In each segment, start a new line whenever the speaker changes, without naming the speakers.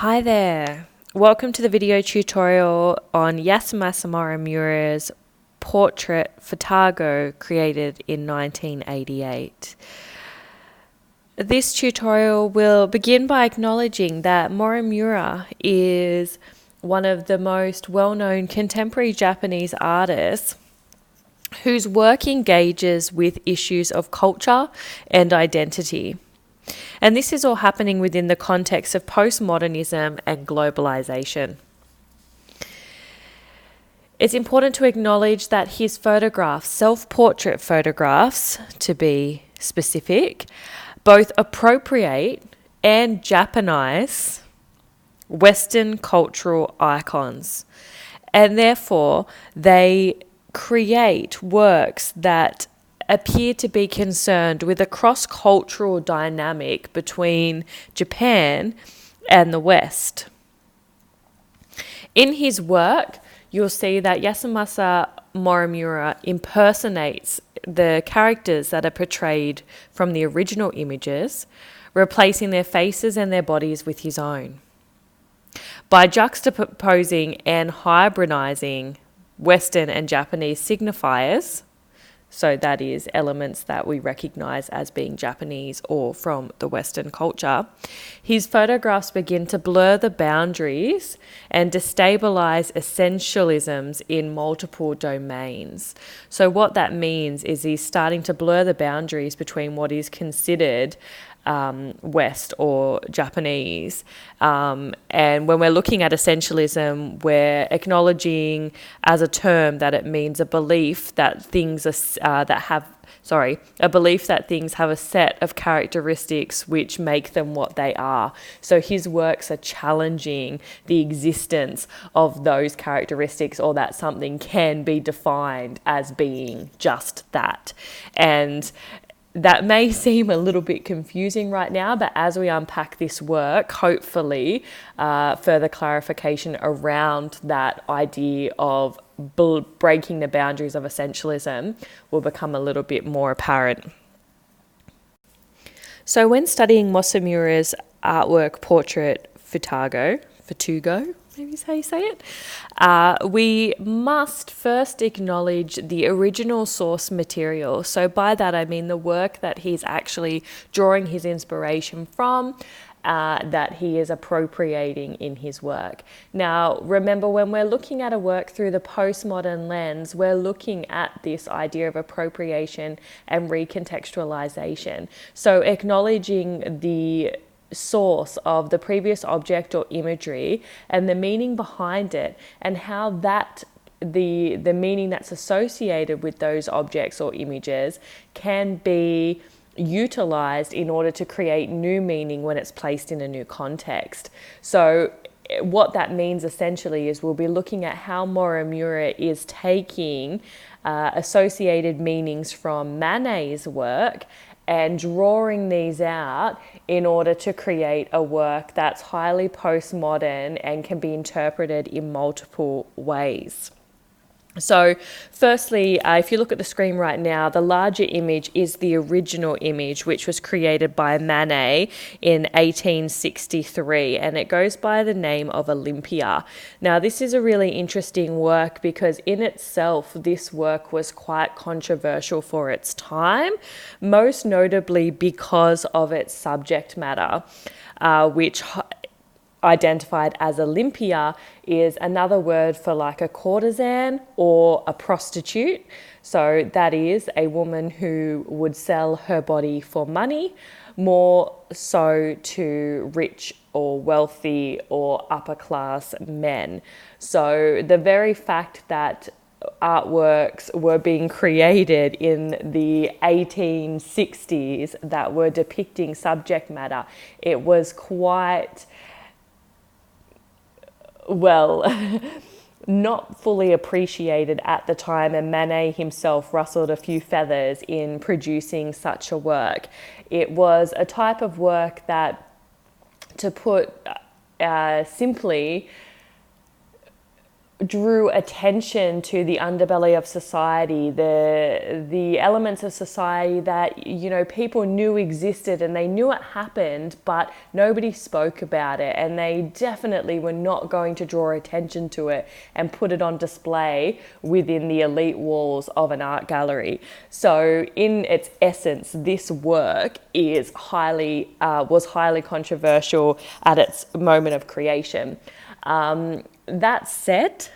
Hi there. Welcome to the video tutorial on Yasunari Morimura's portrait Futago created in 1988. This tutorial will begin by acknowledging that Morimura is one of the most well-known contemporary Japanese artists whose work engages with issues of culture and identity. And this is all happening within the context of postmodernism and globalization. It's important to acknowledge that his photographs, self-portrait photographs to be specific, both appropriate and Japanize Western cultural icons. And therefore, they create works that appear to be concerned with a cross-cultural dynamic between Japan and the West. In his work, you'll see that Yasunari Morimura impersonates the characters that are portrayed from the original images, replacing their faces and their bodies with his own. By juxtaposing and hybridizing Western and Japanese signifiers, so that is elements that we recognize as being Japanese or from the Western culture, his photographs begin to blur the boundaries and destabilize essentialisms in multiple domains. So what that means is he's starting to blur the boundaries between what is considered West or Japanese. And when we're looking at essentialism, we're acknowledging as a term that it means a belief that things a belief that things have a set of characteristics which make them what they are. So his works are challenging the existence of those characteristics, or that something can be defined as being just that. And that may seem a little bit confusing right now, but as we unpack this work, hopefully further clarification around that idea of breaking the boundaries of essentialism will become a little bit more apparent. So when studying Morimura's artwork portrait Futago, maybe is how you say it, we must first acknowledge the original source material. So by that I mean the work that he's actually drawing his inspiration from, that he is appropriating in his work. Now, remember, when we're looking at a work through the postmodern lens, we're looking at this idea of appropriation and recontextualization. So acknowledging the source of the previous object or imagery and the meaning behind it, and how that the meaning that's associated with those objects or images can be utilized in order to create new meaning when it's placed in a new context. So what that means essentially is we'll be looking at how Morimura is taking associated meanings from Manet's work and drawing these out in order to create a work that's highly postmodern and can be interpreted in multiple ways. So firstly, if you look at the screen right now, the larger image is the original image, which was created by Manet in 1863, and it goes by the name of Olympia. Now, this is a really interesting work because in itself, this work was quite controversial for its time, most notably because of its subject matter, which identified as Olympia is another word for like a courtesan or a prostitute. So that is a woman who would sell her body for money, more so to rich or wealthy or upper class men. So the very fact that artworks were being created in the 1860s that were depicting subject matter, it was quite not fully appreciated at the time, and Manet himself rustled a few feathers in producing such a work. It was a type of work that, to put simply, drew attention to the underbelly of society, the elements of society that, you know, people knew existed and they knew it happened, but nobody spoke about it, and they definitely were not going to draw attention to it and put it on display within the elite walls of an art gallery. So in its essence, this work was highly controversial at its moment of creation. That said,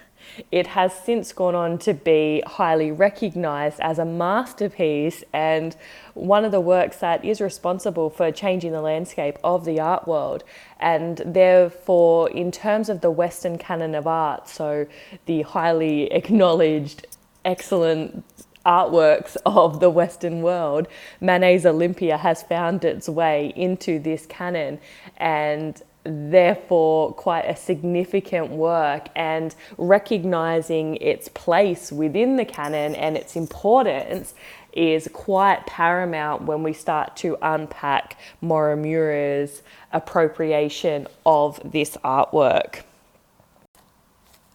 it has since gone on to be highly recognised as a masterpiece and one of the works that is responsible for changing the landscape of the art world. And therefore, in terms of the Western canon of art, so the highly acknowledged, excellent artworks of the Western world, Manet's Olympia has found its way into this canon, and therefore quite a significant work, and recognizing its place within the canon and its importance is quite paramount when we start to unpack Morimura's appropriation of this artwork.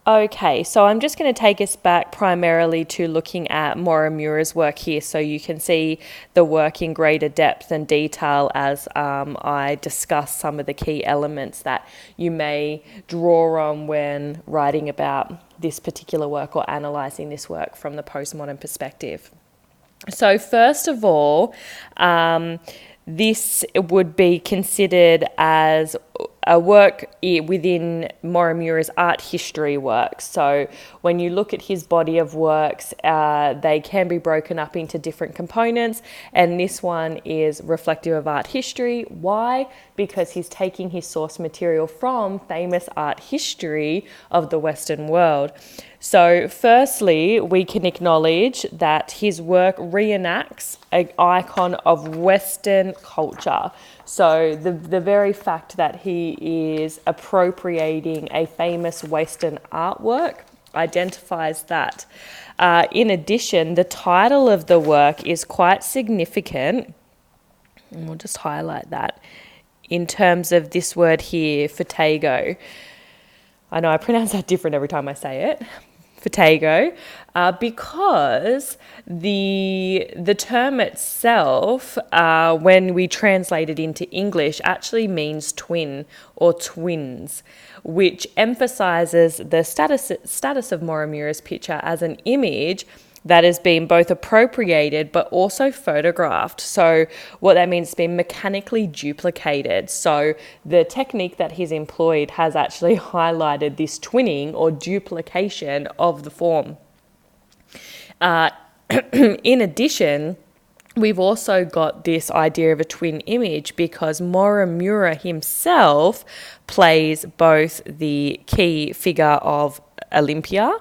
Okay, so I'm just going to take us back primarily to looking at Morimura's work here, so you can see the work in greater depth and detail as I discuss some of the key elements that you may draw on when writing about this particular work or analysing this work from the postmodern perspective. So first of all, this would be considered as a work within Morimura's art history works. So when you look at his body of works, they can be broken up into different components, and this one is reflective of art history. Why? Because he's taking his source material from famous art history of the Western world. So firstly, we can acknowledge that his work reenacts an icon of Western culture. So the very fact that he is appropriating a famous Western artwork identifies that. In addition, the title of the work is quite significant, and we'll just highlight that in terms of this word here, Futago. I know I pronounce that different every time I say it. Futago, because the term itself, when we translate it into English, actually means twin or twins, which emphasizes the status of Morimura's picture as an image that has been both appropriated but also photographed. So what that means is been mechanically duplicated. So the technique that he's employed has actually highlighted this twinning or duplication of the form. In addition, we've also got this idea of a twin image because Morimura himself plays both the key figure of Olympia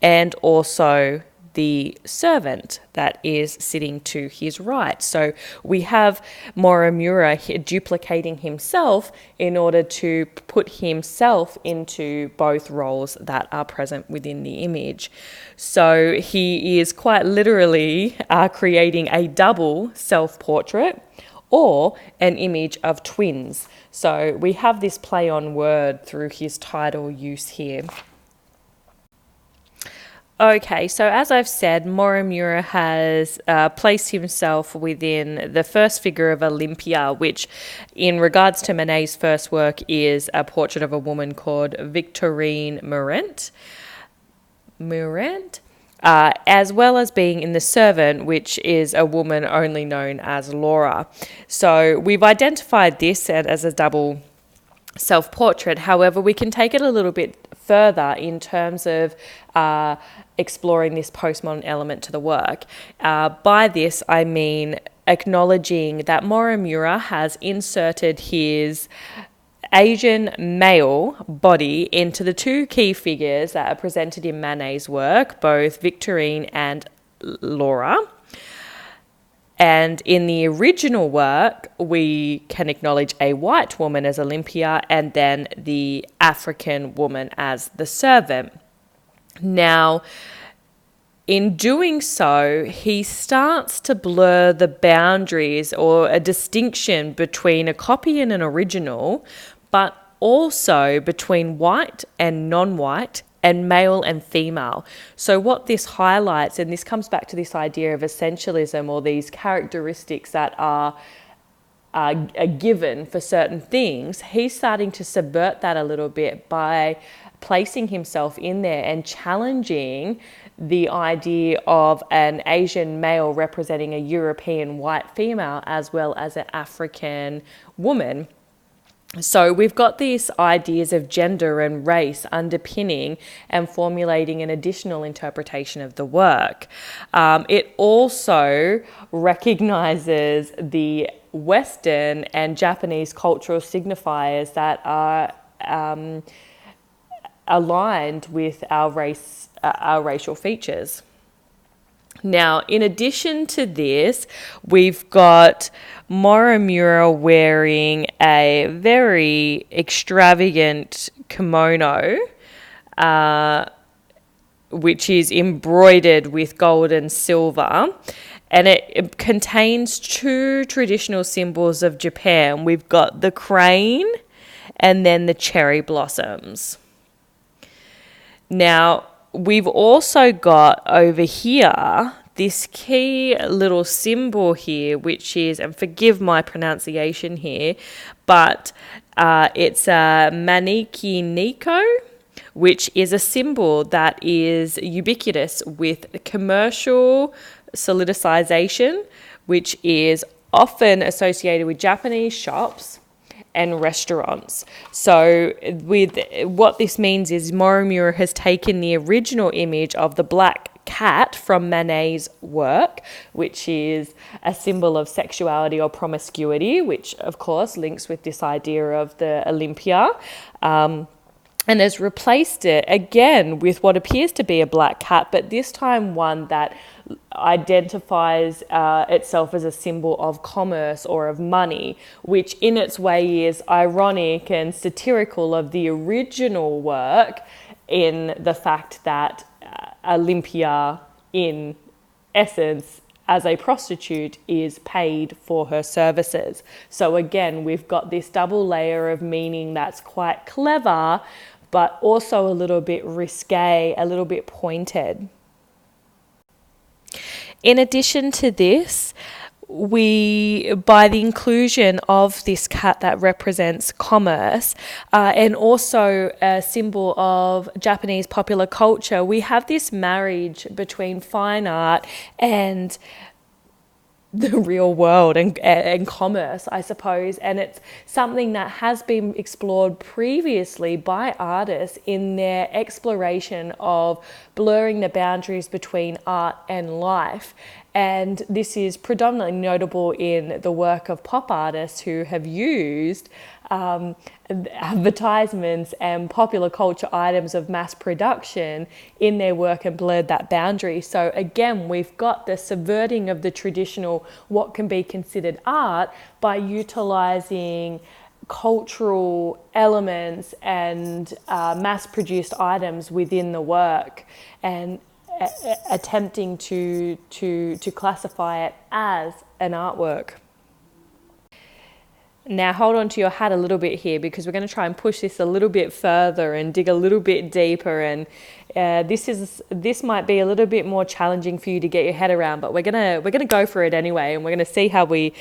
and also the servant that is sitting to his right. So we have Morimura duplicating himself in order to put himself into both roles that are present within the image. So he is quite literally creating a double self-portrait or an image of twins. So we have this play on word through his title use here. Okay, so as I've said, Morimura has placed himself within the first figure of Olympia, which in regards to Manet's first work is a portrait of a woman called Victorine Meurent, as well as being in The Servant, which is a woman only known as Laura. So we've identified this as a double self-portrait. However, we can take it a little bit further in terms of exploring this postmodern element to the work. By this, I mean acknowledging that Morimura has inserted his Asian male body into the two key figures that are presented in Manet's work, both Victorine and Laura. And in the original work, we can acknowledge a white woman as Olympia and then the African woman as the servant. Now, in doing so, he starts to blur the boundaries or a distinction between a copy and an original, but also between white and non-white and male and female. So what this highlights, and this comes back to this idea of essentialism, or these characteristics that are given for certain things, he's starting to subvert that a little bit by placing himself in there and challenging the idea of an Asian male representing a European white female as well as an African woman. So we've got these ideas of gender and race underpinning and formulating an additional interpretation of the work. It also recognizes the Western and Japanese cultural signifiers that are aligned with our racial features. Now, in addition to this, we've got Morimura wearing a very extravagant kimono, which is embroidered with gold and silver. And it contains two traditional symbols of Japan. We've got the crane and then the cherry blossoms. Now, we've also got over here this key little symbol here, which is, and forgive my pronunciation here, but it's a Maneki Nico, which is a symbol that is ubiquitous with commercial solidization, which is often associated with Japanese shops and restaurants. So with what this means is Morimura has taken the original image of the black cat from Manet's work, which is a symbol of sexuality or promiscuity, which of course links with this idea of the Olympia, and has replaced it again with what appears to be a black cat, but this time one that identifies itself as a symbol of commerce or of money, which in its way is ironic and satirical of the original work, in the fact that Olympia, in essence, as a prostitute, is paid for her services. So again, we've got this double layer of meaning that's quite clever, but also a little bit risque, a little bit pointed. In addition to this, by the inclusion of this cat that represents commerce and also a symbol of Japanese popular culture, we have this marriage between fine art and the real world and commerce, I suppose. And it's something that has been explored previously by artists in their exploration of blurring the boundaries between art and life. And this is predominantly notable in the work of pop artists who have used advertisements and popular culture items of mass production in their work and blurred that boundary. So again, we've got the subverting of the traditional, what can be considered art, by utilizing cultural elements and mass-produced items within the work, and attempting to classify it as an artwork. Now hold on to your hat a little bit here, because we're going to try and push this a little bit further and dig a little bit deeper, and this might be a little bit more challenging for you to get your head around, but we're gonna go for it anyway, and we're gonna see how it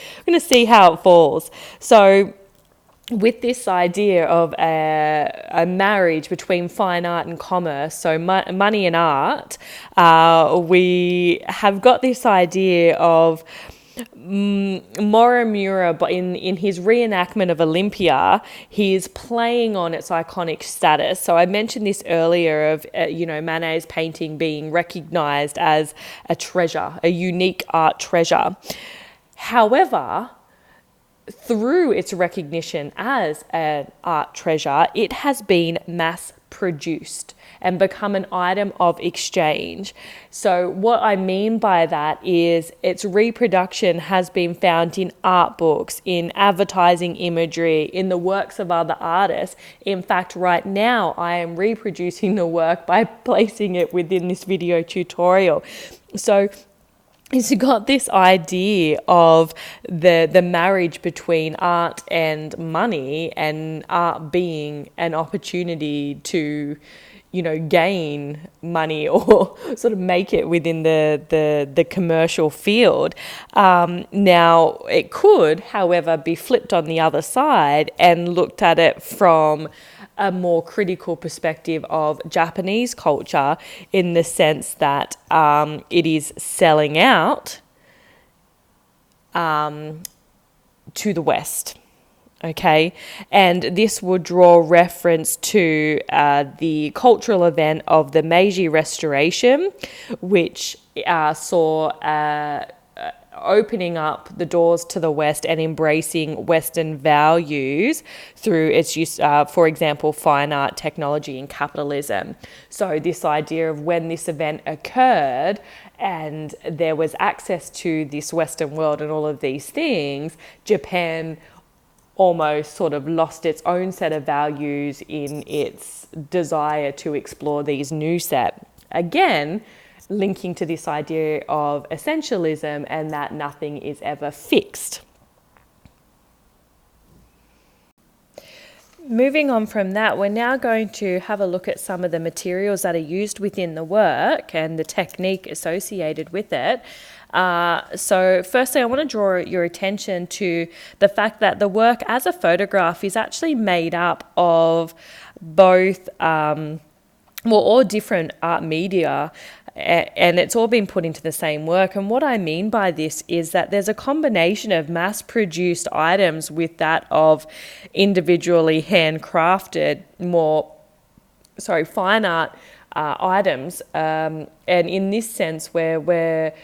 falls. So with this idea of a marriage between fine art and commerce, so money and art, we have got this idea of Morimura, but in his reenactment of Olympia, he is playing on its iconic status. So I mentioned this earlier of Manet's painting being recognized as a treasure, a unique art treasure. However, through its recognition as an art treasure, it has been mass produced and become an item of exchange. So what I mean by that is its reproduction has been found in art books, in advertising imagery, in the works of other artists. In fact, right now I am reproducing the work by placing it within this video tutorial. So it's got this idea of the marriage between art and money, and art being an opportunity to gain money or sort of make it within the commercial field. Now, it could, however, be flipped on the other side and looked at it from a more critical perspective of Japanese culture, in the sense that it is selling out to the West. Okay, and this would draw reference to the cultural event of the Meiji Restoration, which saw opening up the doors to the West and embracing Western values through its use, for example, fine art, technology, and capitalism. So this idea of when this event occurred and there was access to this Western world and all of these things, Japan almost sort of lost its own set of values in its desire to explore these new set. Again, linking to this idea of essentialism and that nothing is ever fixed. Moving on from that, we're now going to have a look at some of the materials that are used within the work and the technique associated with it. So firstly, I want to draw your attention to the fact that the work as a photograph is actually made up of both, all different art media, and it's all been put into the same work. And what I mean by this is that there's a combination of mass-produced items with that of individually handcrafted, fine art items. And in this sense, where we're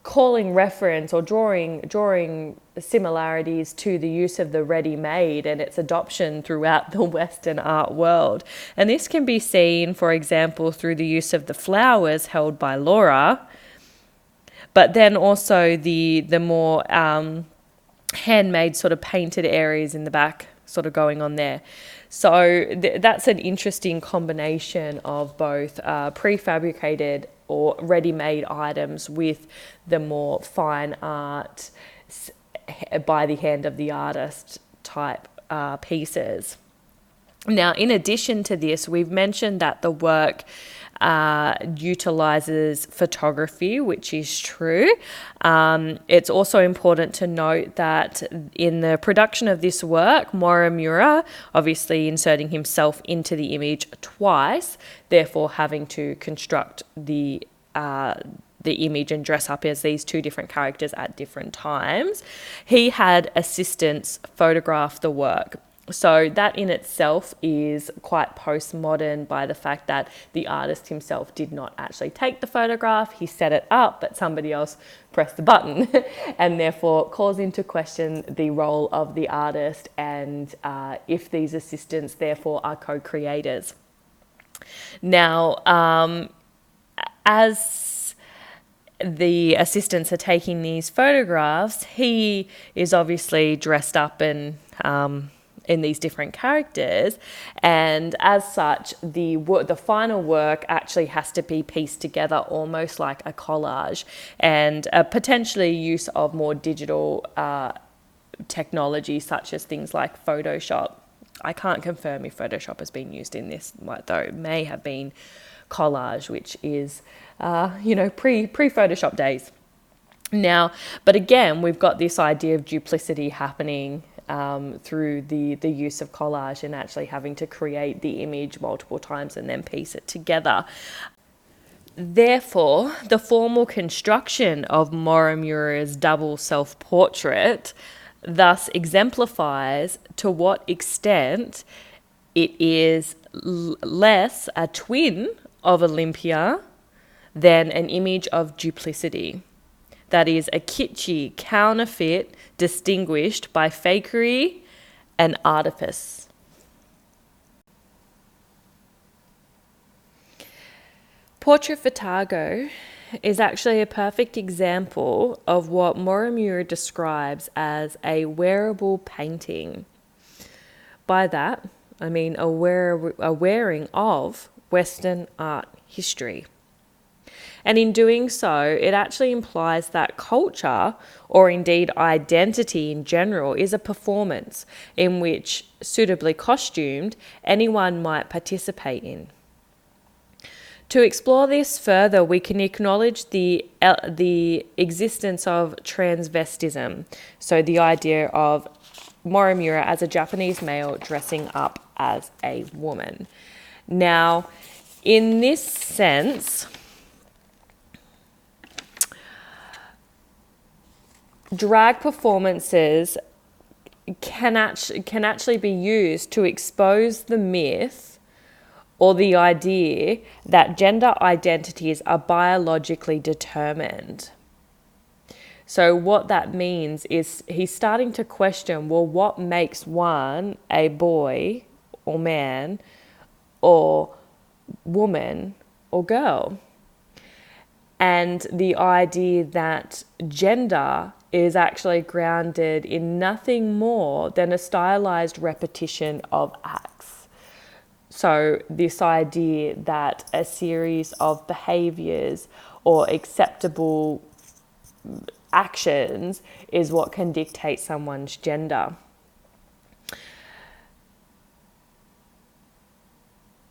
calling reference or drawing similarities to the use of the ready-made and its adoption throughout the Western art world. And this can be seen, for example, through the use of the flowers held by Laura, but then also the more handmade sort of painted areas in the back sort of going on there. So that's an interesting combination of both prefabricated or ready-made items with the more fine art by the hand of the artist type pieces. Now, in addition to this, we've mentioned that the work utilizes photography, which is true. It's also important to note that in the production of this work, Morimura, obviously inserting himself into the image twice, therefore having to construct the image and dress up as these two different characters at different times. He had assistants photograph the work. So that in itself is quite postmodern by the fact that the artist himself did not actually take the photograph. He set it up, but somebody else pressed the button and therefore calls into question the role of the artist and if these assistants therefore are co-creators. Now, as the assistants are taking these photographs, he is obviously dressed up and in these different characters, and as such the final work actually has to be pieced together almost like a collage, and potentially use of more digital technology such as things like Photoshop. I can't confirm if Photoshop has been used in this, though it may have been collage, which is pre-Photoshop days. Now, but again, we've got this idea of duplicity happening through the use of collage and actually having to create the image multiple times and then piece it together. Therefore, the formal construction of Morimura's double self-portrait thus exemplifies to what extent it is less a twin of Olympia than an image of duplicity. That is a kitschy counterfeit distinguished by fakery and artifice. Portrait Futago is actually a perfect example of what Morimura describes as a wearable painting. By that, I mean a wearing of Western art history. And in doing so, it actually implies that culture, or indeed identity in general, is a performance in which, suitably costumed, anyone might participate in. To explore this further, we can acknowledge the existence of transvestism, so the idea of Morimura as a Japanese male dressing up as a woman. Now, in this sense, drag performances can actually be used to expose the myth or the idea that gender identities are biologically determined. So what that means is he's starting to question, well, what makes one a boy or man or woman or girl? And the idea that gender is actually grounded in nothing more than a stylized repetition of acts. So this idea that a series of behaviors or acceptable actions is what can dictate someone's gender.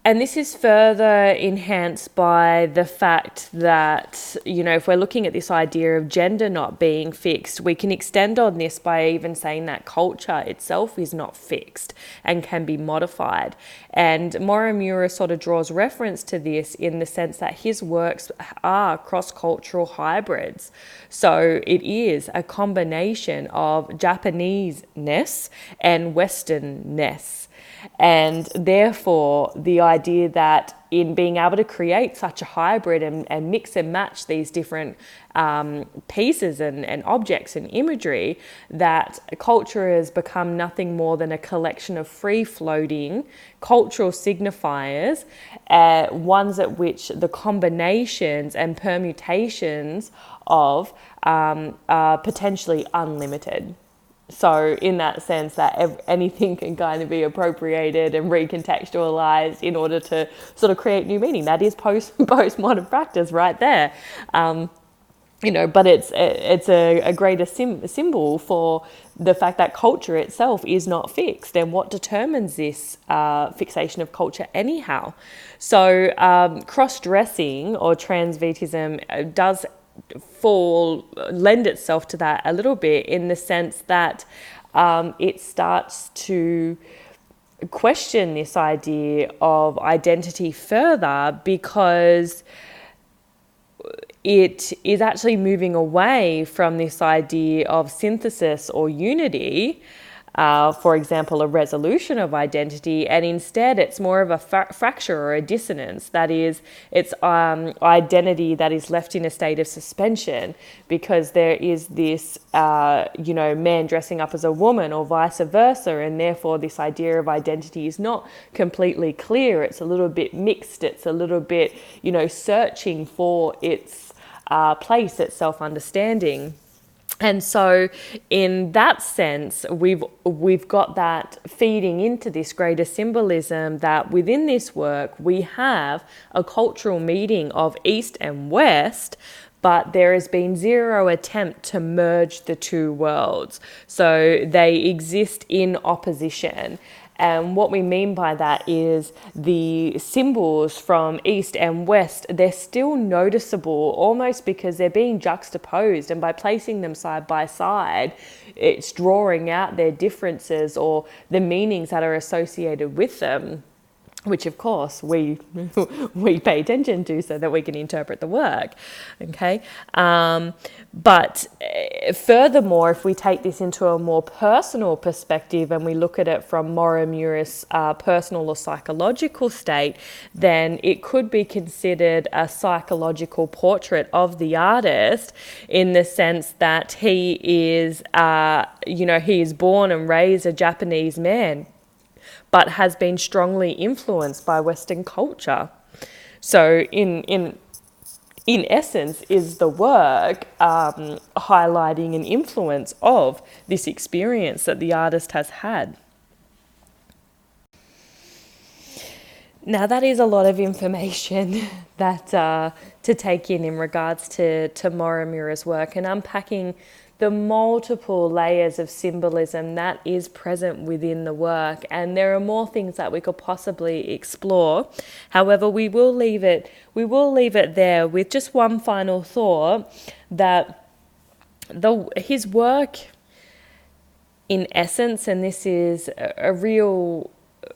And this is further enhanced by the fact that, if we're looking at this idea of gender not being fixed, we can extend on this by even saying that culture itself is not fixed and can be modified. And Morimura sort of draws reference to this in the sense that his works are cross-cultural hybrids. So it is a combination of Japanese-ness and Western-ness. And therefore, the idea that in being able to create such a hybrid and mix and match these different pieces and objects and imagery, that culture has become nothing more than a collection of free-floating cultural signifiers, ones at which the combinations and permutations of are potentially unlimited. So in that sense that anything can kind of be appropriated and recontextualized in order to sort of create new meaning. That is postmodern practice right there. But it's a greater symbol for the fact that culture itself is not fixed, and what determines this fixation of culture anyhow. So cross-dressing or transvestism does lend itself to that a little bit, in the sense that it starts to question this idea of identity further, because it is actually moving away from this idea of synthesis or unity, for example, a resolution of identity, and instead it's more of a fracture or a dissonance. That is, it's identity that is left in a state of suspension, because there is this, man dressing up as a woman or vice versa, and therefore this idea of identity is not completely clear. It's a little bit mixed. It's a little bit, searching for its place, its self-understanding. And so in that sense, we've got that feeding into this greater symbolism, that within this work we have a cultural meeting of East and West, but there has been zero attempt to merge the two worlds. So they exist in opposition. And what we mean by that is the symbols from East and West, they're still noticeable almost because they're being juxtaposed, and by placing them side by side, it's drawing out their differences or the meanings that are associated with them, which of course we pay attention to so that we can interpret the work, okay? But furthermore, if we take this into a more personal perspective and we look at it from Morimura's personal or psychological state, then it could be considered a psychological portrait of the artist, in the sense that he is, he is born and raised a Japanese man, but has been strongly influenced by Western culture. So in essence, is the work highlighting an influence of this experience that the artist has had. Now that is a lot of information that to take in regards to Morimura's work, and unpacking the multiple layers of symbolism that is present within the work. And there are more things that we could possibly explore. However, we will leave it there with just one final thought, that his work in essence, and this is a real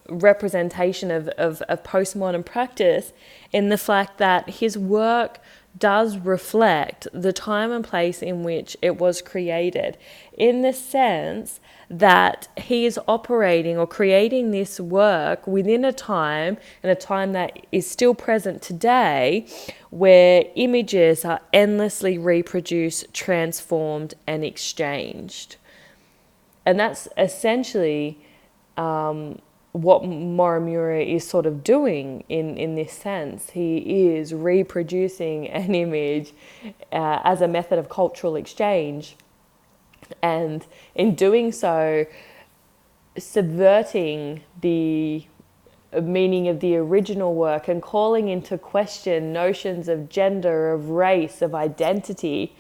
representation of postmodern practice, in the fact that his work does reflect the time and place in which it was created, in the sense that he is operating or creating this work within a time, and a time that is still present today, where images are endlessly reproduced, transformed, and exchanged. And that's essentially what Morimura is sort of doing in this sense. He is reproducing an image as a method of cultural exchange, and in doing so, subverting the meaning of the original work and calling into question notions of gender, of race, of identity,